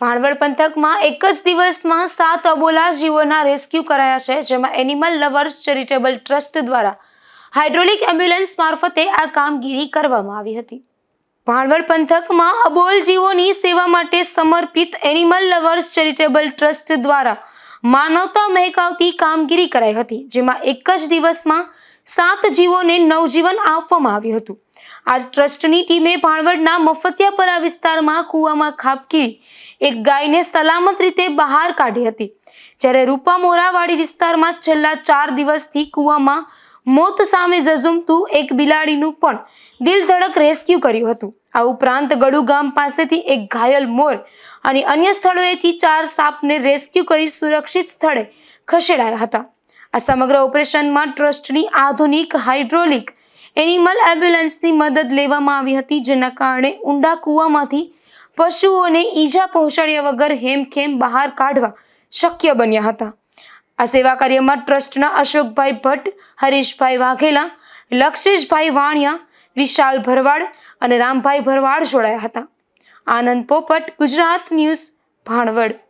ભાણવડ પંથકમાં એક જ દિવસમાં 7 અબોલા જીવોના રેસ્ક્યુ કરાયા છે, જેમાં એનિમલ લવર્સ ચેરિટેબલ ટ્રસ્ટ દ્વારા હાઇડ્રોલિક એમ્બ્યુલન્સ મારફતે આ કામગીરી કરવામાં આવી હતી. ભાણવડ પંથકમાં અબોલ જીવોની સેવા માટે સમર્પિત એનિમલ લવર્સ ચેરિટેબલ ટ્રસ્ટ દ્વારા માનવતા મહેકાવતી કામગીરી કરાઈ હતી, જેમાં એક જ દિવસમાં 7 જીવોને નવજીવન આપવામાં આવ્યું હતું. આ ટ્રસ્ટની ટીમે ભાણવડના મફતિયાપરા વિસ્તારમાં કૂવામાં ખાબકી એક ગાયને સલામત રીતે બહાર કાઢી હતી, જ્યારે રૂપામોરાવાડી વિસ્તારમાં છેલ્લા 4 દિવસથી કૂવામાં મોત સામે ઝઝૂમતું એક બિલાડીનું પણ દિલધડક રેસ્ક્યુ કર્યું હતું. આ ઉપરાંત ગડુ ગામ પાસેથી એક ઘાયલ મોર અને અન્ય સ્થળોએથી 4 સાપને રેસ્ક્યુ કરી સુરક્ષિત સ્થળે ખસેડાયા હતા. આ સમગ્ર ઓપરેશનમાં ટ્રસ્ટની આધુનિક હાઇડ્રોલિક એનિમલ એમ્બ્યુલન્સની મદદ લેવામાં આવી હતી, જેના કારણે ઊંડા કૂવામાંથી પશુઓને ઈજા પહોંચાડ્યા વગર હેમખેમ બહાર કાઢવા શક્ય બન્યા હતા. આ સેવા કાર્યમાં ટ્રસ્ટના અશોકભાઈ ભટ્ટ, હરીશભાઈ વાઘેલા, લક્ષેશભાઈ વાણિયા, વિશાલ ભરવાડ અને રામભાઈ ભરવાડ જોડાયા હતા. આનંદ પોપટ, ગુજરાત ન્યૂઝ, ભાણવડ.